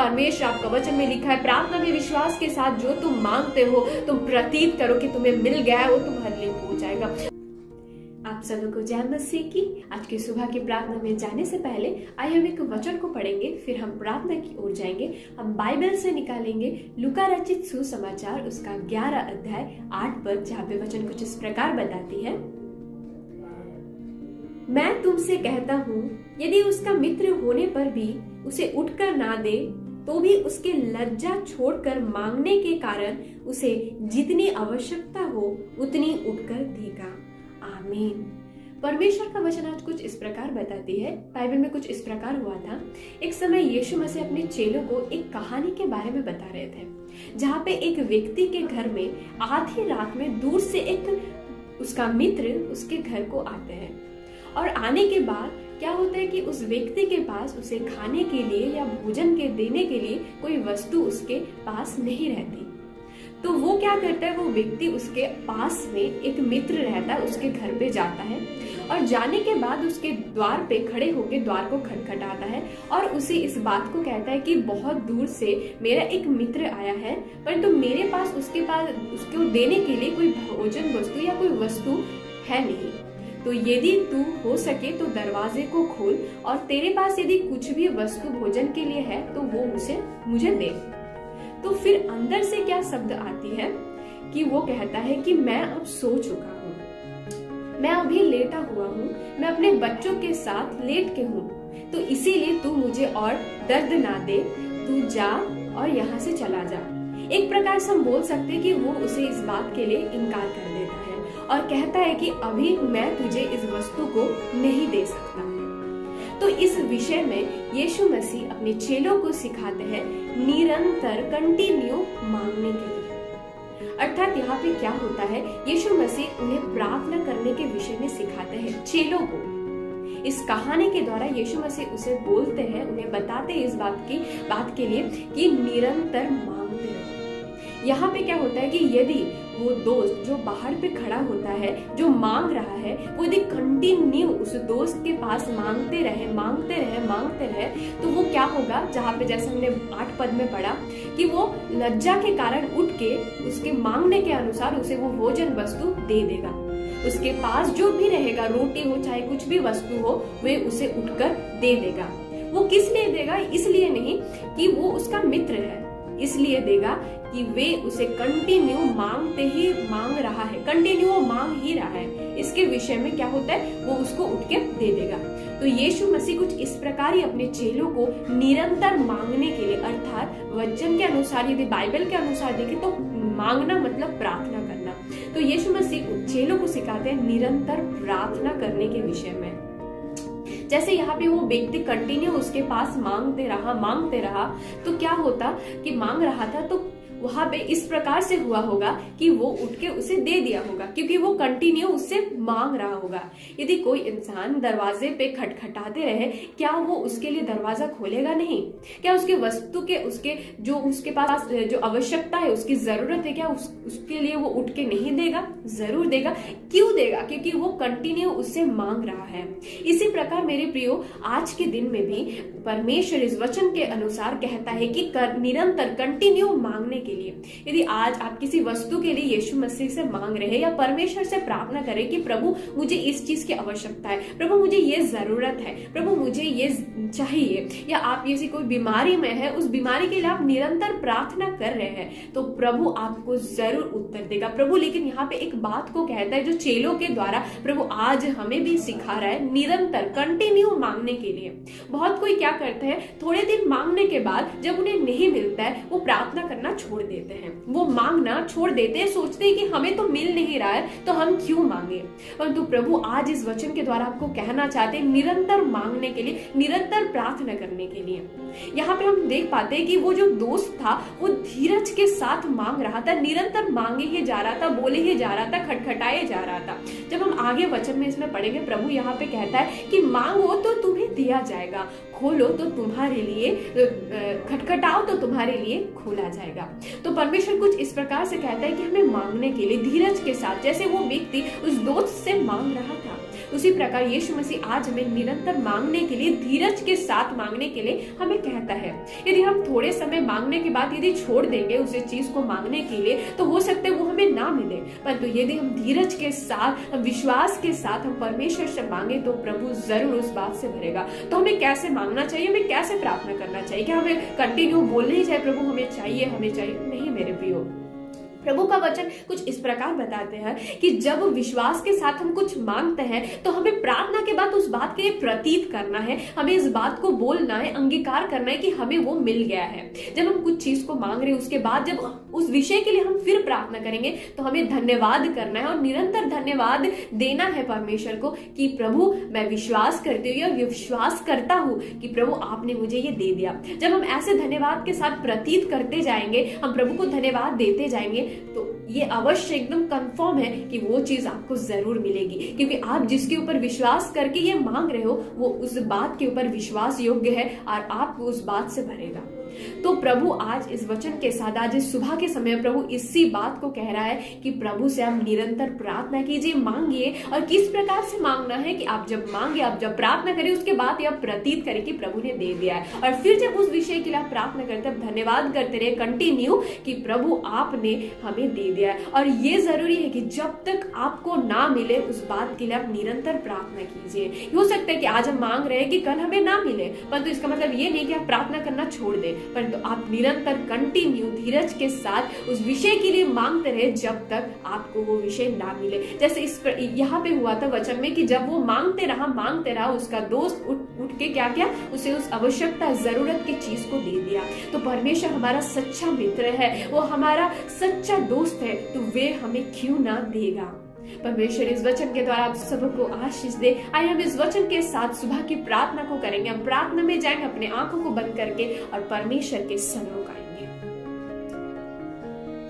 परमेश्वर आपका वचन में लिखा है, प्रार्थना में विश्वास के साथ जो तुम मांगते हो, तुम प्रतीत करो कि तुम्हें मिल गया है, वो तुम्हारे लिए हो जाएगा। आप सभी को जय मसीह की। आज की सुबह की प्रार्थना में जाने से पहले आइए हम एक वचन को पढ़ेंगे, फिर हम प्रार्थना की ओर जाएंगे। हम बाइबल से निकालेंगे लूका रचित सुसमाचार उसका 11 अध्याय 8 पद, जहाँ पे वचन कुछ इस प्रकार बताती है, मैं तुमसे कहता हूँ यदि उसका मित्र होने पर भी उसे उठकर ना दे, तो भी उसके लज्जा छोड़कर मांगने के कारण उसे जितनी आवश्यकता हो उतनी उठकर देगा। आमीन। परमेश्वर का वचन आज कुछ इस प्रकार बताती है। बाइबल में कुछ इस प्रकार हुआ था, एक समय यीशु मसीह अपने चेलों को एक कहानी के बारे में बता रहे थे, जहाँ पे एक व्यक्ति के घर में आधी रात में दूर से एक उसका मित्र उसके घर को आते हैं, और आने के बाद क्या होता है कि उस व्यक्ति के पास उसे खाने के लिए या भोजन के देने के लिए कोई वस्तु उसके पास नहीं रहती। तो वो क्या करता है, वो व्यक्ति उसके पास में एक मित्र रहता है, उसके घर पे जाता है, और जाने के बाद उसके द्वार पे खड़े होकर द्वार को खटखटाता है और उसे इस बात को कहता है कि बहुत दूर से मेरा एक मित्र आया है, परंतु मेरे पास उसको देने के लिए कोई भोजन वस्तु या कोई वस्तु है नहीं। तो यदि तू हो सके तो दरवाजे को खोल, और तेरे पास यदि कुछ भी वस्तु भोजन के लिए है तो वो मुझे दे। तो फिर अंदर से क्या शब्द आती है कि वो कहता है कि मैं अब सो चुका हूँ, मैं अभी लेटा हुआ हूँ, मैं अपने बच्चों के साथ लेट के हूँ, तो इसीलिए तू मुझे और दर्द ना दे, तू जा और यहाँ से चला जा। एक प्रकार से हम बोल सकते हैं कि वो उसे इस बात के लिए इनकार कर देता है और कहता है कि अभी मैं तुझे इस वस्तु को नहीं दे सकता। तो इस विषय में यीशु मसीह अपने चेलों को सिखाते हैं निरंतर कंटिन्यू मांगने के लिए। अर्थात यहाँ पे क्या होता है, यीशु मसीह उन्हें प्रार्थना करने के विषय में सिखाते हैं चेलों को। इस कहानी के द्वारा यीशु मसीह उसे बोलते हैं, उन्हें बताते हैं इस बात के लिए कि निरंतर मांगते रहो। यहाँ पे क्या होता है कि यदि वो दोस्त जो बाहर पे खड़ा होता है, जो मांग रहा है, वो यदि कंटिन्यू उस दोस्त के पास मांगते रहे, तो वो क्या होगा, जहाँ पे जैसे हमने 8 पद में पढ़ा कि वो लज्जा के कारण उठ के उसके मांगने के अनुसार उसे वो भोजन वस्तु दे देगा। उसके पास जो भी रहेगा, रोटी हो चाहे कुछ भी वस्तु हो, वे उसे उठकर दे देगा। वो किस लिए देगा? इसलिए नहीं कि वो उसका मित्र है, इसलिए देगा कि वे उसे कंटिन्यू मांग रहा है, कंटिन्यू वो मांग ही रहा है। इसके विषय में क्या होता है, वो उसको उठ के दे देगा। तो यीशु मसीह कुछ इस प्रकार ही अपने चेलों को निरंतर मांगने के लिए, अर्थात वचन के अनुसार, यदि बाइबल के अनुसार देखें तो मांगना मतलब प्रार्थना करना। तो यीशु मसीह चेलों को सिखाते हैं निरंतर प्रार्थना करने के विषय में। जैसे यहाँ पे वो व्यक्ति कंटिन्यू उसके पास मांगते रहा, तो क्या होता कि मांग रहा था तो वहां पे इस प्रकार से हुआ होगा कि वो उठ के उसे दे दिया होगा, क्योंकि वो कंटिन्यू उससे मांग रहा होगा। यदि कोई इंसान दरवाजे पे खटखटाते रहे, क्या वो उसके लिए दरवाजा खोलेगा नहीं? क्या उसके वस्तु के उसके पास जो आवश्यकता है, उसकी जरूरत है, क्या उसके लिए वो उठ के नहीं देगा? जरूर देगा। क्यों देगा? क्योंकि वो कंटिन्यू उससे मांग रहा है। इसी प्रकार मेरे प्रियो, आज के दिन में भी परमेश्वर इस वचन के अनुसार कहता है कि निरंतर कंटिन्यू मांगने के लिए। यदि आज आप किसी वस्तु के लिए यीशु मसीह से मांग रहे हैं या परमेश्वर से प्रार्थना करें कि प्रभु मुझे इस चीज की आवश्यकता है, प्रभु मुझे ये जरूरत है, प्रभु मुझे ये चाहिए, या आप किसी कोई बीमारी में है, उस बीमारी के लिए आप निरंतर प्रार्थना कर रहे हैं, तो प्रभु आपको जरूर उत्तर देगा। प्रभु लेकिन यहाँ पे एक बात को कहता है जो चेलों के द्वारा प्रभु आज हमें भी सिखा रहा है, निरंतर कंटिन्यू मांगने के लिए। बहुत कोई क्या करते हैं, थोड़े दिन मांगने के बाद जब उन्हें नहीं मिलता है, वो प्रार्थना करना छोड़ देते हैं, वो मांगना छोड़ देते हैं, सोचते हैं कि हमें तो मिल नहीं रहा है तो हम क्यों मांगे। परंतु प्रभु आज इस वचन के द्वारा आपको कहना चाहते हैं निरंतर मांगने के लिए, निरंतर प्रार्थना करने के लिए। यहाँ पे हम देख पाते हैं कि वो जो दोस्त था वो धीरज के साथ मांग रहा था, निरंतर मांगे ही जा रहा था, बोले ही जा रहा था, खटखटाए जा रहा था। जब हम आगे वचन में इसमें पढ़ेंगे, प्रभु यहाँ पे कहता है कि मांगो तो तुम्हें दिया जाएगा, खोलो तो तुम्हारे लिए, खटखटाओ तो तुम्हारे लिए खोला जाएगा। तो परमेश्वर कुछ इस प्रकार से कहता है कि हमें मांगने के लिए धीरज के साथ, जैसे वो व्यक्ति उस दोस्त से मांग रहा था, उसी प्रकार यीशु मसीह आज हमें निरंतर मांगने के लिए, धीरज के साथ मांगने के लिए हमें कहता है। यदि हम थोड़े समय मांगने के बाद यदि छोड़ देंगे उस चीज को मांगने के लिए, तो हो सकता है वो हमें ना मिले, परंतु यदि हम धीरज के साथ, हम विश्वास के साथ हम परमेश्वर से मांगे तो प्रभु जरूर उस बात से भरेगा। तो हमें कैसे मांगना चाहिए, हमें कैसे प्रार्थना करना चाहिए? क्या हमें कंटिन्यू बोलना ही चाहिए प्रभु हमें चाहिए, हमें चाहिए? नहीं मेरे प्रियो, प्रभु का वचन कुछ इस प्रकार बताते हैं कि जब विश्वास के साथ हम कुछ मांगते हैं तो हमें प्रार्थना के बाद उस बात के लिए प्रतीत करना है, हमें इस बात को बोलना है, अंगीकार करना है कि हमें वो मिल गया है। जब हम कुछ चीज को मांग रहे हैं उसके बाद जब उस विषय के लिए हम फिर प्रार्थना करेंगे तो हमें धन्यवाद करना है और निरंतर धन्यवाद देना है परमेश्वर को कि प्रभु मैं विश्वास करती हूँ या विश्वास करता हूँ कि प्रभु आपने मुझे ये दे दिया। जब हम ऐसे धन्यवाद के साथ प्रतीत करते जाएंगे, हम प्रभु को धन्यवाद देते जाएंगे, तो ये अवश्य एकदम कंफर्म है कि वो चीज आपको जरूर मिलेगी, क्योंकि आप जिसके ऊपर विश्वास करके ये मांग रहे हो वो उस बात के ऊपर विश्वास योग्य है और आपको उस बात से भरेगा। तो प्रभु आज इस वचन के साथ, आज इस सुबह के समय प्रभु इसी बात को कह रहा है कि प्रभु से आप निरंतर प्रार्थना कीजिए, मांगिए। और किस प्रकार से मांगना है कि आप जब मांगे, आप जब प्रार्थना करें उसके बाद आप प्रतीत करें कि प्रभु ने दे दिया है, और फिर जब उस विषय के लिए आप प्रार्थना करते हैं धन्यवाद करते रहे कंटिन्यू कि प्रभु आपने हमें दे दिया है। और ये जरूरी है कि जब तक आपको ना मिले उस बात के लिए आप निरंतर प्रार्थना कीजिए। हो सकता है कि आज हम मांग रहे हैं कि कल हमें ना मिले, परंतु इसका मतलब ये नहीं कि आप प्रार्थना करना छोड़ दें, परंतु आप निरंतर कंटिन्यू धीरज के साथ उस विषय के लिए मांगते रहे जब तक आपको वो विषय ना मिले। जैसे यहाँ पे हुआ था वचन में कि जब वो मांगते रहा उसका दोस्त उठ के क्या किया, उसे उस आवश्यकता जरूरत की चीज को दे दिया। तो परमेश्वर हमारा सच्चा मित्र है, वो हमारा सच्चा दोस्त है, तो वे हमें क्यों ना देगा। परमेश्वर इस वचन के द्वारा आप सबको आशीष दे। आइए हम इस वचन के साथ सुबह की प्रार्थना को करेंगे। हम प्रार्थना में जाएंगे अपने आंखों को बंद करके और परमेश्वर के सन्मुख आएंगे।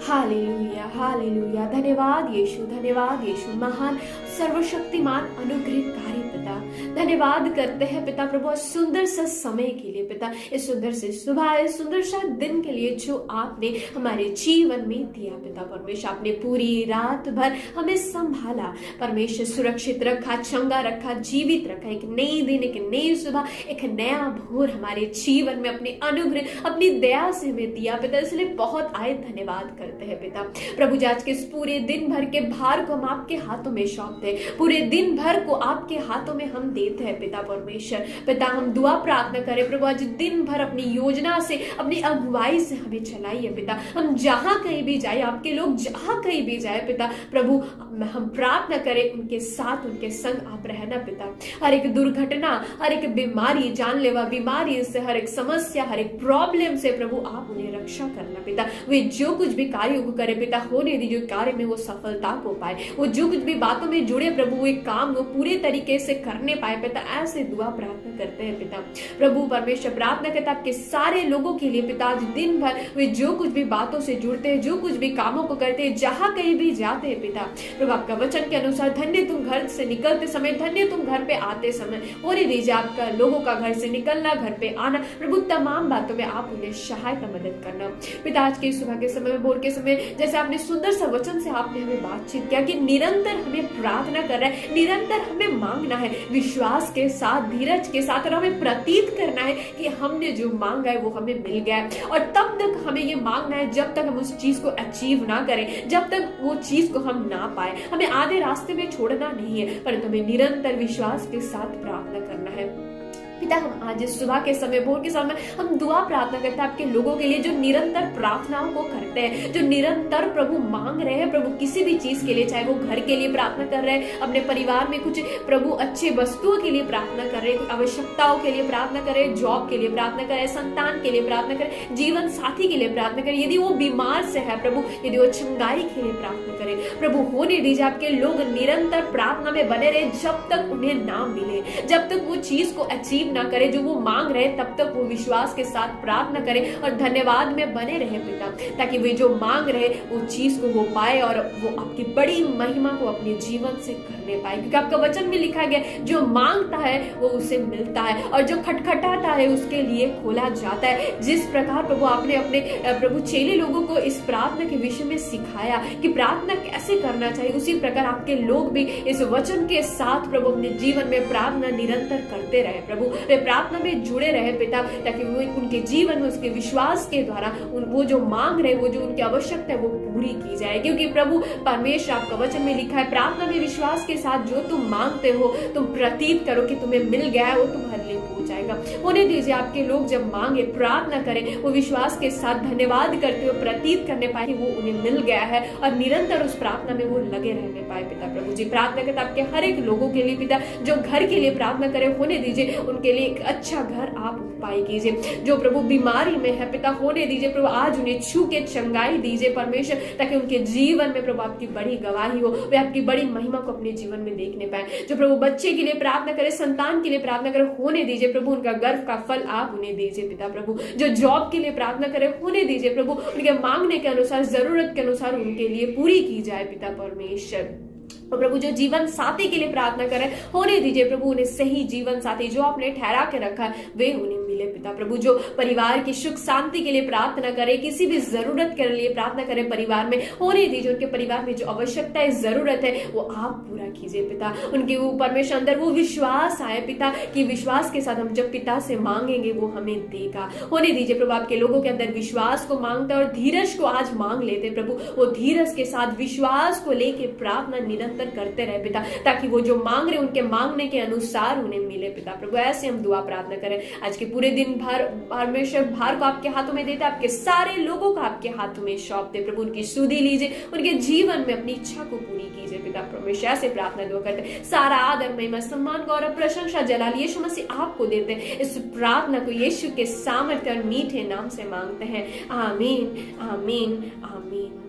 Hallelujah, hallelujah. धन्यवाद यीशु, महान सर्वशक्तिमान अनुग्रहकारी पिता, धन्यवाद करते हैं पिता प्रभु सुंदर सा समय के लिए, पिता इस सुंदर से सुबह, इस सुंदर सा दिन के लिए जो आपने हमारे जीवन में दिया। पिता परमेश्वर आपने पूरी रात भर हमें संभाला, परमेश्वर सुरक्षित रखा, चंगा रखा, जीवित रखा। एक नई दिन, एक नई सुबह, एक नया भोर हमारे जीवन में अपने अनुग्रह, अपनी दया से हमें दिया पिता, इसलिए बहुत आए धन्यवाद करते हैं पिता प्रभु। आज के इस पूरे दिन भर के भार को हम आपके हाथों में सौंपते हैं, पूरे दिन भर को आपके हाथों में हम देते हैं पिता परमेश्वर। पिता हम दुआ प्रार्थना करें प्रभु, आज दिन भर अपनी योजना से, अपनी अगुवाई से हमें चलाइए पिता। हम जहां कहीं भी जाए, आपके लोग जहां कहीं भी जाए पिता प्रभु, हम प्रार्थना करें उनके साथ, उनके संग आप रहना पिता। हर एक दुर्घटना, हर एक बीमारी, जानलेवा बीमारी से, हर एक समस्या, हर एक प्रॉब्लम से प्रभु आप उन्हें रक्षा करना पिता। वे जो कुछ भी कार्य को करे पिता, होने दीजिए कार्य में वो सफलता को पाए। वो जो कुछ भी बातों में जुड़े प्रभु, वो एक काम वो पूरे तरीके से करने पाए पिता। ऐसे दुआ प्रार्थना करते हैं पिता प्रभु परमेश्वर। प्रार्थना करते आपके सारे लोगों के लिए पिता, आज दिन भर वे जो कुछ भी बातों से जुड़ते हैं, जो कुछ भी कामों को करते हैं, जहां कहीं भी जाते हैं पिता प्रभु, आपका वचन के अनुसार धन्य तुम घर से निकलते समय, धन्य तुम घर पे आते समय। होने दीजिए आपका लोगों का घर से निकलना, घर पे आना प्रभु, तमाम बातों में आप उन्हें सहायता मदद करना पिता। आज के सुबह के समय, बोल के समय, जैसे आपने सुंदर सा वचन से आपने हमें बातचीत किया कि निरंतर हमें प्रार्थना कर रहा है, निरंतर हमें मांगना है विश्वास के साथ, धीरज के साथ, और हमें प्रतीत करना है कि हमने जो मांगा है वो हमें मिल गया है। और तब तक हमें ये मांगना है जब तक हम उस चीज को अचीव ना करें, जब तक वो चीज को हम ना पाए। हमें आधे रास्ते में छोड़ना नहीं है, परंतु हमें निरंतर विश्वास के साथ प्रार्थना करना है पिता। हम आज इस सुबह के समय, भोर के समय हम दुआ प्रार्थना करते हैं आपके लोगों के लिए जो निरंतर प्रार्थनाओं को करते हैं, जो निरंतर प्रभु मांग रहे हैं प्रभु किसी भी चीज के लिए, चाहे वो घर के लिए प्रार्थना कर रहे हैं, अपने परिवार में कुछ प्रभु अच्छे वस्तुओं के लिए प्रार्थना कर रहे हैं, आवश्यकताओं के लिए प्रार्थना कर रहे हैं, जॉब के लिए प्रार्थना कर रहे हैं, संतान के लिए प्रार्थना करें, जीवन साथी के लिए प्रार्थना करें। यदि वो बीमार से है प्रभु, यदि वो चंगाई के लिए प्रार्थना करें प्रभु, होने दीजिए आपके लोग निरंतर प्रार्थना में बने रहे जब तक उन्हें ना मिले, जब तक वो चीज को अचीव ना करे, जो वो मांग रहे तब तक वो विश्वास के साथ प्रार्थना करे और धन्यवाद में बने रहे पिता, ताकि वे जो मांग रहे वो चीज को वो पाए और वो आपकी बड़ी महिमा को अपने जीवन से करने पाए। क्योंकि आपका वचन में लिखा गया, जो मांगता है वो उसे मिलता है और जो खटखटाता है उसके लिए खोला जाता है। जिस प्रकार प्रभु आपने अपने प्रभु चेले लोगों को इस प्रार्थना के विषय में सिखाया कि प्रार्थना कैसे करना चाहिए, उसी प्रकार आपके लोग भी इस वचन के साथ प्रभु अपने जीवन में प्रार्थना निरंतर करते रहे। प्रभु वे प्रार्थना में जुड़े रहे पिता, ताकि वो उनके जीवन में उसके विश्वास के द्वारा वो जो मांग रहे, वो जो उनकी आवश्यकता है वो पूरी की जाए। क्योंकि प्रभु परमेश्वर आपका वचन में लिखा है, प्रार्थना में विश्वास के साथ जो तुम मांगते हो तुम प्रतीत करो कि तुम्हें मिल गया है, वो तुम्हारे लिए हो जाएगा। होने दीजिए आपके लोग जब मांगे प्रार्थना करें, वो विश्वास के साथ धन्यवाद करते हुए प्रतीत करने पाए कि वो उन्हें मिल गया है और निरंतर उस प्रार्थना में वो लगे रहने पाए। पिता प्रभु जी प्रार्थना करते आपके हर एक लोगों के लिए पिता, जो घर के लिए प्रार्थना करे, होने दीजिए उनके लिए एक अच्छा घर आप उपाय कीजिए। जो प्रभु बीमारी में है पिता, होने दीजिए प्रभु आज उन्हें छू के चंगाई दीजिए परमेश्वर, ताकि उनके जीवन में प्रभु आपकी बड़ी गवाही हो, वे आपकी बड़ी महिमा को अपने जीवन में देखने पाए। जो प्रभु बच्चे के लिए प्रार्थना करे, संतान के लिए प्रार्थना करे, होने दीजिए प्रभु उनका गर्व का फल आप उन्हें दीजिए पिता प्रभु। जो जॉब के लिए प्रार्थना करे, होने दीजिए प्रभु उनके मांगने के अनुसार, जरूरत के अनुसार उनके लिए पूरी की जाए पिता परमेश्वर। और प्रभु जो जीवन साथी के लिए प्रार्थना करें, होने दीजिए प्रभु उन्हें सही जीवन साथी जो आपने ठहरा के रखा वे उन्हें मिले पिता प्रभु। जो परिवार की सुख शांति के लिए प्रार्थना करे, किसी भी जरूरत के लिए प्रार्थना करें परिवार में, होने दीजिए उनके परिवार में जो आवश्यकता है, जरूरत है वो आप पूरा कीजिए पिता। उनके ऊपर में अंदर वो विश्वास आए पिता, कि विश्वास के साथ हम जब पिता से मांगेंगे वो हमें देगा। होने दीजिए प्रभु आपके लोगों के अंदर विश्वास को मांगता और धीरज को आज मांग लेते प्रभु, वो धीरज के साथ विश्वास को लेके प्रार्थना निरंतर करते रहे पिता, ताकि वो जो मांग रहे उनके मांगने के अनुसार उन्हें मिले पिता प्रभु। ऐसे हम दुआ प्रार्थना करें। आज के पूरे दिन भर परमेश्वर भार को आपके हाथों में देते, आपके सारे लोगों को आपके हाथों में सौंपते प्रभु। उनकी सुधि लीजिए, उनके जीवन में अपनी इच्छा को पूरी कीजिए पिता परमेश्वर। ऐसे प्रार्थना दुआ करते, सारा आदर महिमा सम्मान गौरव प्रशंसा जलाल यीशु मसीह आपको देते हैं। इस प्रार्थना को यीशु के सामर्थ्य और मीठे नाम से मांगते हैं, आमीन आमीन आमीन।